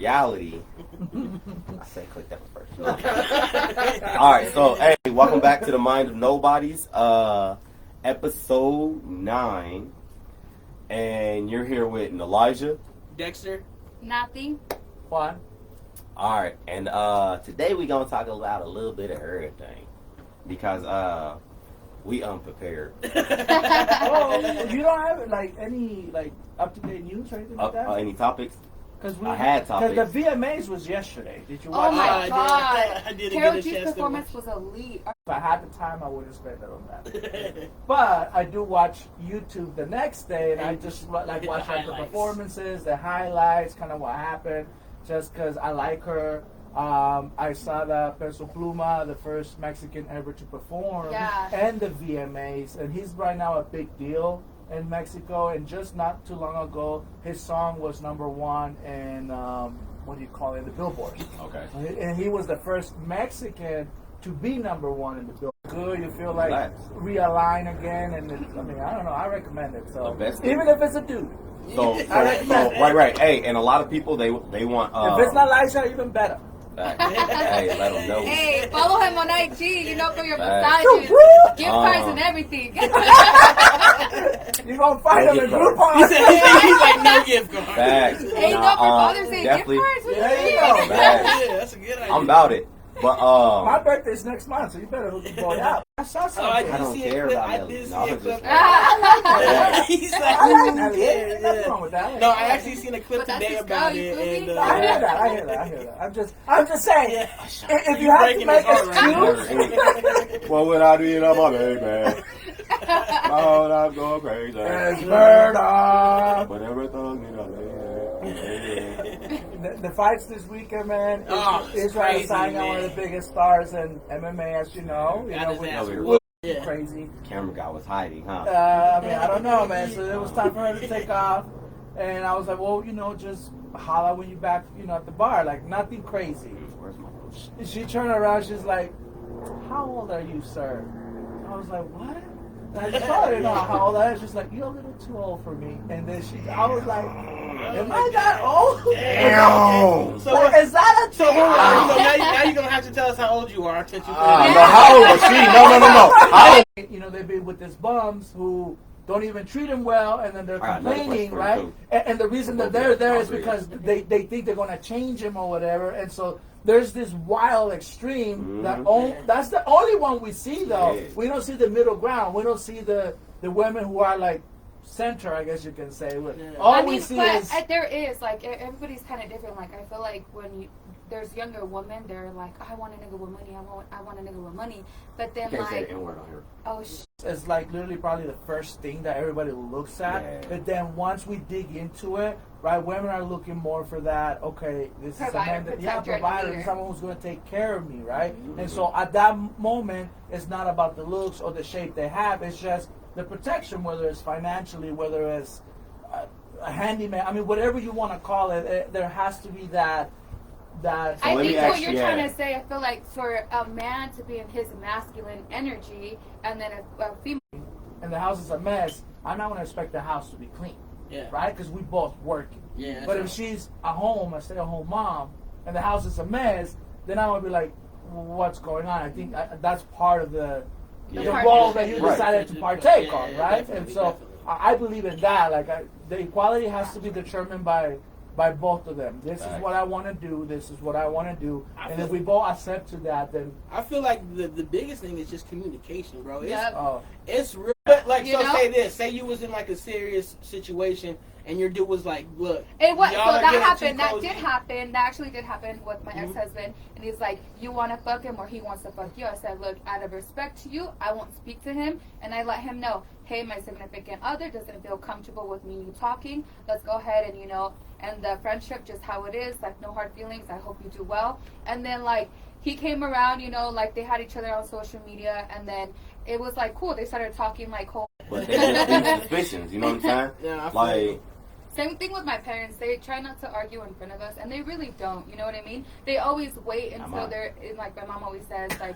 reality. I said click that one first. All right, so hey, welcome back to the Mind of Nobodies, episode 9, and you're here with Elijah, Dexter, Nothing. Juan. All right, and today we gonna talk about a little bit of everything because we unprepared. Oh, you don't have like any like up to date news or anything like that? Any topics? Because I had topics. Because the VMAs was yesterday. Did you watch? Oh my it? god. I didn't Carol get a G's chance to performance was elite. If I had the time, I would have spent it on that. But I do watch YouTube the next day, and I just like watch like the performances, the highlights, kind of what happened, just because I like her. I saw the Peso Pluma, the first Mexican ever to perform, and the VMAs, and he's right now a big deal in Mexico. And just not too long ago, his song was #1 in what do you call it, the Billboard. Okay. And he was the first Mexican to be #1 in the Billboard. Good, you feel like realign again, and I mean, I don't know, I recommend it. So even if it's a dude. So right. Hey, and a lot of people they want. If it's not Liza, even better. Hey, let them know. Hey, follow him on IG. You know, for your massages, gift cards, and everything. You're gonna find him in Groupon. He's like no gift card. Facts. Hey, no, for Father's Day gift cards. There you go. Yeah, that's a good idea. I'm about it. But my birthday's next month, so you better hook the boy out. I saw something. I don't care about that. He's like, Nothing wrong with that. no, I actually seen a clip today about it, and I hear that. I'm just saying. If you have to make excuse, what would I do without my baby? Oh, I'm going crazy. it's murder. But everything in a The fights this weekend, man. Israel signing on one of the biggest stars in MMA, as you know. Crazy. Camera guy was hiding, huh? I mean, I don't know, man. So it was time for her to take off, and I was like, well, just holla when you back, at the bar, like nothing crazy. Where's my phone? She turned around, she's like, how old are you, sir? I was like, what? And I just told her, how old I am. She's like, you're a little too old for me. And then I was like, am I that old? Damn. So is that a so now you're gonna have to tell us how old you are since you. No, how old was she? No. They've been with these bums who don't even treat him well, and then they're complaining, right? And the reason that they're there is because they think they're going to change him or whatever, and so there's this wild extreme that's the only one we see, though. Yeah. We don't see the middle ground. We don't see the women who are like center, I guess you can say. All we see is there is like everybody's kind of different. Like I feel like when there's younger women, they're like, I want a nigga with money. I want a nigga with money. But then can't say the N-word on here. Oh it's like literally probably the first thing that everybody looks at. Yeah. But then once we dig into it, right, women are looking more for that. Okay, this is a man that provider, someone who's going to take care of me, right? Mm-hmm. And so at that moment, it's not about the looks or the shape they have. It's just the protection, whether it's financially, whether it's a handyman. I mean, whatever you want to call it, there has to be that. I think what you're trying to say, I feel like for a man to be in his masculine energy, and then a female. And the house is a mess, I'm not going to expect the house to be clean. Yeah. Right? Because we both working. Yeah. But if she's at home, a stay-at-home mom, and the house is a mess, then I'm going to be like, well, what's going on? I think that's part of the role that you decided to partake on, right? And so I believe in that. Like the equality has to be determined by both of them. This is what I want to do. This is what I want to do. And if we both accept to that, then I feel like the biggest thing is just communication, bro. It's real. Like, say this. Say you was in like a serious situation, and your dude was like, "Look, it was so that happened. That did happen. That actually did happen with my ex-husband." And he's like, "You want to fuck him, or he wants to fuck you?" I said, "Look, out of respect to you, I won't speak to him." And I let him know, "Hey, my significant other doesn't feel comfortable with me and you talking. Let's go ahead and and the friendship just how it is. Like no hard feelings. I hope you do well." And then like he came around, like they had each other on social media, and then it was like cool. They started talking like whole. But they had suspicions, you know what I'm saying? Yeah, like. Same thing with my parents. They try not to argue in front of us, and they really don't. You know what I mean? They always wait until they're in, like my mom always says, like,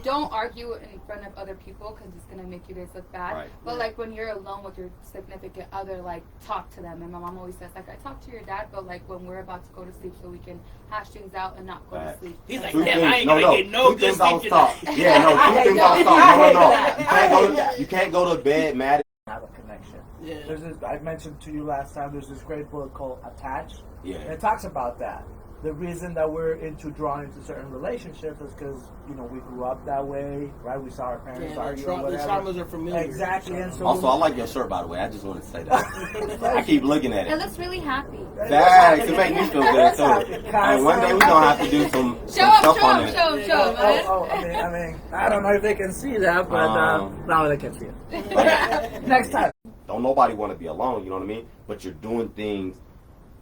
don't argue in front of other people because it's gonna make you guys look bad. Right. But like when you're alone with your significant other, like talk to them. And my mom always says, like, I talk to your dad, but like when we're about to go to sleep, so we can hash things out and not go to sleep. He's like, Two damn, things- I ain't gonna get no two good things don't sleep stop. tonight. Yeah, no, two things don't stop. No. You can't go to bed mad. Have a connection. Yeah. There's this, I mentioned to you last time, there's this great book called Attached. Yeah. And it talks about that. The reason that we're drawn into certain relationships is because, you know, we grew up that way, right? We saw our parents argue or the whatever. traumas are familiar. Exactly. And so Also, I like your shirt, by the way. I just wanted to say that. I keep looking at It it. looks really happy. Facts. It make me feel good too. And one day we gonna have to do some Show him, stuff show on him, it. show him, show him, man. I mean, I don't know if they can see that, but no, they can see it. Next time. Don't nobody want to be alone. You know what I mean? But you're doing things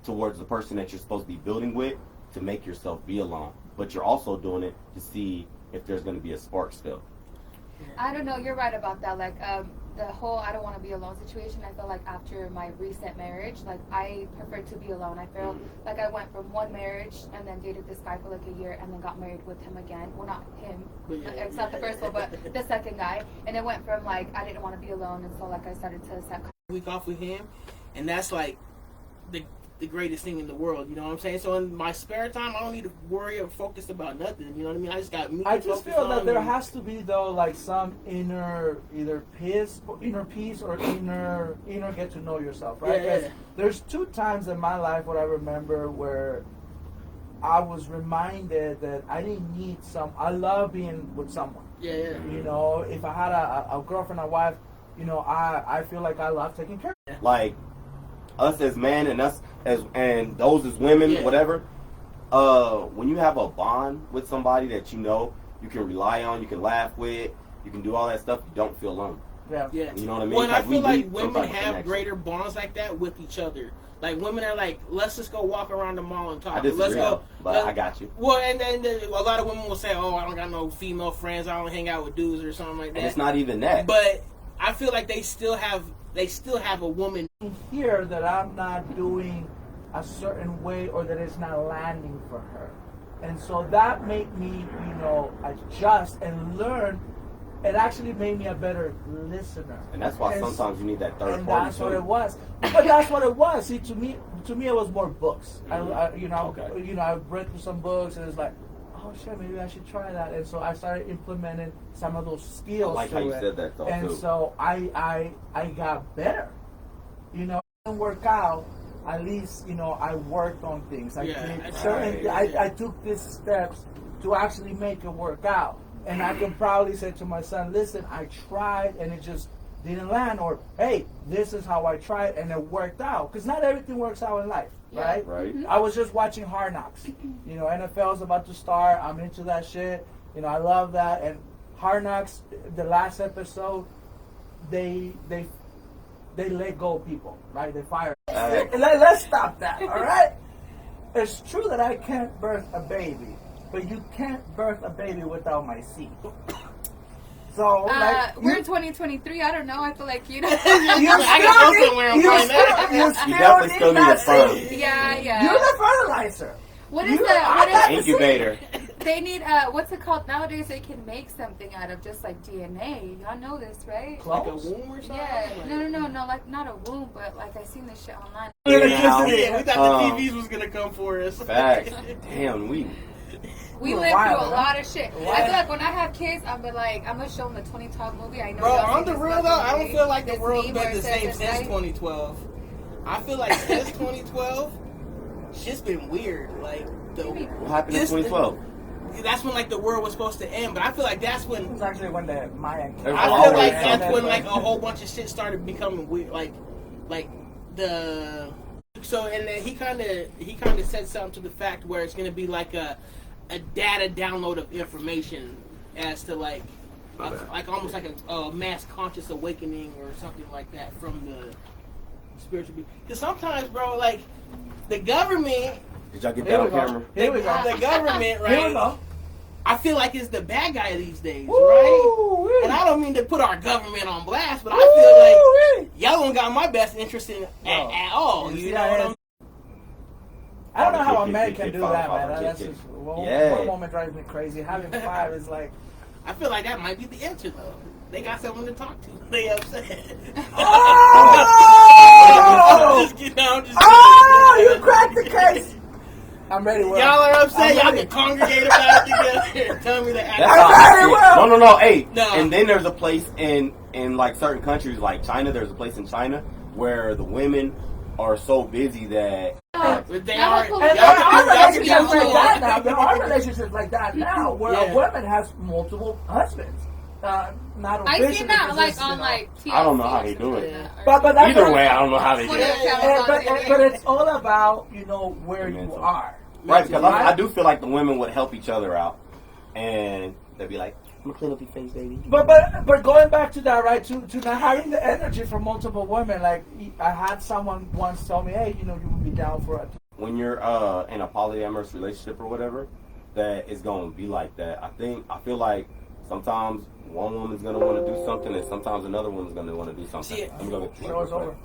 towards the person that you're supposed to be building with to make yourself be alone. But you're also doing it to see if there's going to be a spark still. I don't know. You're right about that. Like the whole I don't want to be alone situation. I feel like after my recent marriage, like I prefer to be alone. I feel like I went from one marriage and then dated this guy for like a year and then got married with him again. Well, not him. It's not the first one, but the second guy. And it went from like I didn't want to be alone, and so like I started to set week off with him, and that's like the greatest thing in the world. You know what I'm saying? So in my spare time, I don't need to worry or focus about nothing. You know what I mean? I just got me. I just feel that there has to be though, like some inner peace or inner get to know yourself, right? Yeah. There's 2 times in my life what I remember where I was reminded that I didn't need I love being with someone. Yeah. You know, if I had a girlfriend or wife, you know, I feel like I love taking care of. Like us as men and us and those as women, whatever. When you have a bond with somebody that you know you can rely on, you can laugh with, you can do all that stuff, you don't feel alone. Yeah. You know what I mean? Well, and I feel like need women some type of have connection. greater bonds like that with each other. Like women are like, let's just go walk around the mall and talk. I disagree, Let's go. but I got you. Well, and then a lot of women will say, "Oh, I don't got no female friends. I don't hang out with dudes or something like that." And it's not even that. But I feel like they still have a woman. Here that I'm not doing a certain way or that it's not landing for her. And so that made me, you know, adjust and learn. It actually made me a better listener. And that's why sometimes you need that third and party. that's what it was. But that's what it was. See, to me it was more books. I read through some books and it's like, oh shit, maybe I should try that. And so I started implementing some of those skills. I like how you said that though, and too. so I got better. You know, it didn't work out. At least, you know, I worked on things. I took these steps to actually make it work out. And I can proudly say to my son, listen, I tried and it just didn't land. Or, hey, this is how I tried and it worked out. Because not everything works out in life, right? Right. Mm-hmm. I was just watching Hard Knocks. You know, NFL is about to start. I'm into that shit. You know, I love that. And Hard Knocks, the last episode, they let go of people, right? They fire. Let's stop that, all right? It's true that I can't birth a baby, but you can't birth a baby without my seed. So, we're in 2023. I don't know. I feel like you know. you definitely still need a sperm. Yeah. You're the fertilizer. What is that? Incubator. They need what's it called nowadays? They can make something out of just like DNA. Y'all know this, right? Like a womb or something? Yeah. No. Like not a womb, but like I seen this shit online. Yeah, we thought the TVs was gonna come for us. Facts. Damn, we lived through a lot of shit. I feel like when I have kids, I'm gonna show them the 2012 movie. I know. Bro, on the real though, I don't feel like the world's been the same since 2012. I feel like since 2012, shit's been weird. Like what happened in 2012? That's when like the world was supposed to end, but I feel like that's when. It's actually when the Mayan. I feel like that's when like a whole bunch of shit started becoming weird. Like the. So and then he kind of said something to the fact where it's gonna be like a data download of information as to like almost like a mass conscious awakening or something like that from the spiritual being. Because sometimes, bro, like the government. Did y'all get that on camera? The government, right? Here we go. I feel like it's the bad guy these days, Woo, right? wee. And I don't mean to put our government on blast, but I feel like Woo, y'all don't got my best interest in at all. You know what I'm I don't know how a man can do that, man. That's just Yeah. one woman drives me crazy. Having 5 is like. I feel like that might be the answer, though. They got someone to talk to. They upset. Oh! I'm just kidding. I'm just kidding. Oh, you cracked the case. I'm ready. Will. Y'all are upset. I'm Y'all ready. can congregate about it together. Tell me that. That's I'm how very I see it. well. No. Hey, No. and then there's a place in like certain countries like China. There's a place in China where the women are so busy that But they Now are. we're cool. And Y'all there are y'all can relationships do like that more. now. There are relationships like that now where Yeah. a woman has multiple husbands. Not I officially, seen that because like it's, on like TLC. I don't know how or they do something it. like that. But that's either what- way, I don't know how they do Whatever it. channel. But it's all about where you Mental. are. Right, because Right? I do feel like the women would help each other out, and they'd be like, "I'm gonna clean up your face, baby." But going back to that, right? To not having the energy for multiple women. Like I had someone once tell me, "Hey, you would be down for it." When you're in a polyamorous relationship or whatever, that is gonna be like that. I feel like sometimes one woman's gonna want to do something, and sometimes another woman's gonna want to do something. See, I'm gonna get Show is over.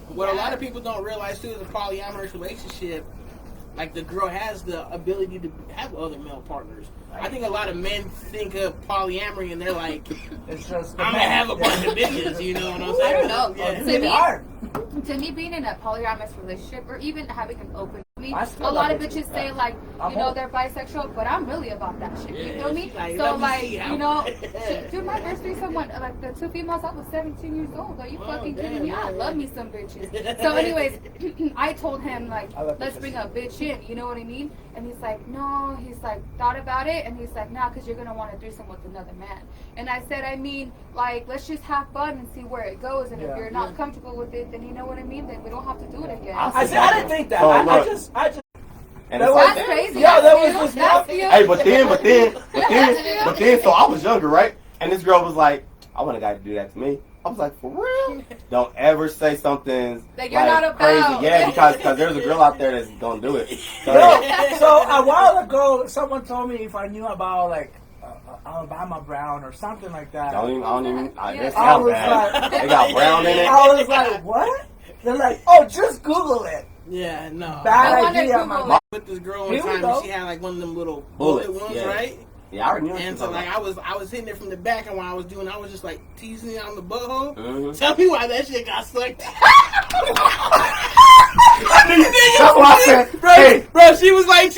What a lot of people don't realize too is a polyamorous relationship. Like the girl has the ability to have other male partners. I think a lot of men think of polyamory and they're like, It's just I'm gonna have a bunch of bitches. You know what I'm saying? I don't know. Yeah. It's really hard. To me, being in a polyamorous relationship or even having an open, I mean, I a still lot love of it. bitches say like, I'm you know, home. they're bisexual, but I'm really about that shit. You Yeah, feel me? she's like, So let me like, see how- you know, dude, my first threesome, like the 2 females, I was 17 years old. Are you Oh, fucking damn, kidding me? yeah, I yeah. love me some bitches. So, anyways, I told him like, I love let's bitches. bring a bitch in. You know what I mean? And he's like, no. He's like, thought about it, and he's like, nah, because you're gonna want to threesome with another man. And I said, I mean, like, let's just have fun and see where it goes. And Yeah. if you're not comfortable with it, then you know what I mean. Then we don't have to do it again. I didn't think that. So, I look. just. And That it's was- like, That's crazy. Yeah, That's that was you. just That's not- you. hey, but then, so I was younger, right? And this girl was like, I want a guy to do that to me. I was like, for real? Don't ever say something That you're not about. crazy. Yeah, because there's a girl out there that's gonna do it. So, So a while ago, someone told me if I knew about like Alabama Brown or something like that. I don't even. Yeah. That I sounds was bad. like- They got brown in it. I was like, what? They're like, oh, just Google it. Yeah, no. Bad I wanna idea. Google My- it. With this girl one Here we time, go. and she had like one of them little bullet Bullets, ones, yeah. right? Yeah, I already knew. And so like I was hitting it from the back, and while I was doing, I was just like teasing it on the butthole. Mhm. Tell me why that shit got sucked. That's what I said. Bro, Hey, bro, she was like,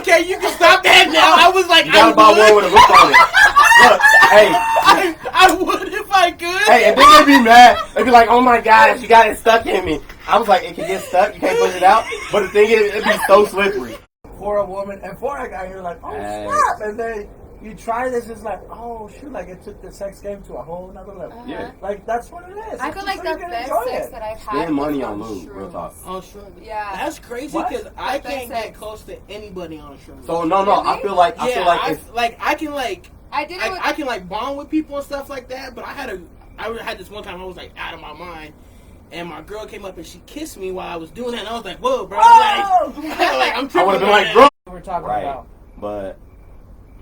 okay, you can stop that now. I was like, you gotta buy one with a whip on it. Look, hey, I would if I could. hey, and then they be mad. They be like, "Oh my gosh, you got it stuck in me." I was like, "It can get stuck. You can't push it out." But the thing is, it be so slippery. For a woman and for a guy, you're like, oh, Hey. snap. And then you try this, it's like, oh, shoot, like it took the sex game to a whole nother level. Yeah. Like, that's what it is. I feel like So the you can best enjoy sex it. that I've had. Spend money was on lube, real shrooms. talk. On shrooms. Yeah. That's crazy What? because I The can't best get sex. close to anybody on shrooms. So no, I Really? feel like yeah, it's I can like I did it with. I can like bond with people and stuff like that. But I had this one time I was like out of my mind, and my girl came up and she kissed me while I was doing that, and I was like, whoa, bro, Oh! like I'm I tripping would have been on like, that. "Bro," We're talking right? about. But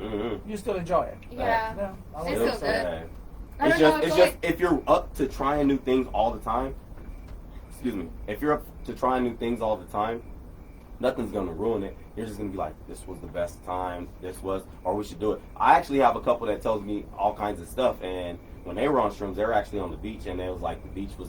mm-hmm. You still enjoy it. yeah. Yeah. I It's would so say. good. I It's don't know, just, I it's feel just if you're up to trying new things all the time. Excuse me. If you're up to trying new things all the time, nothing's gonna ruin it. You're just gonna be like, "This was the best time. This was, or we should do it." I actually have a couple that tells me all kinds of stuff, and when they were on shrooms, they were actually on the beach, and it was like the beach was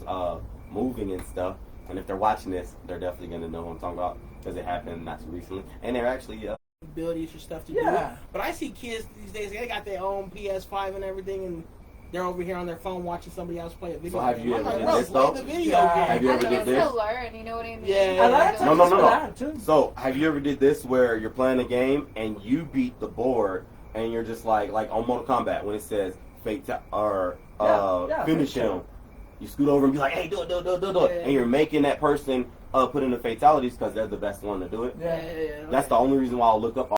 moving and stuff. And if they're watching this, they're definitely gonna know what I'm talking about because it happened not too recently, and they're actually. Abilities or stuff to do Yeah. it. But I see kids these days, they got their own PS5 and everything, and they're over here on their phone watching somebody else play a video So have game. you I'm ever like, did bro, this, play though? the video Yeah. game. Have you I ever think did it's this? to learn, you know what I mean? Yeah. I like No, no, no, no. that too. So, have you ever did this where you're playing a game and you beat the board and you're just like on Mortal Kombat when it says Yeah, finish finish him, you scoot over and be like, "Hey, do it," Yeah. and you're making that person put in the fatalities because they're the best one to do it. Yeah. Yeah. That's the only reason why I'll look up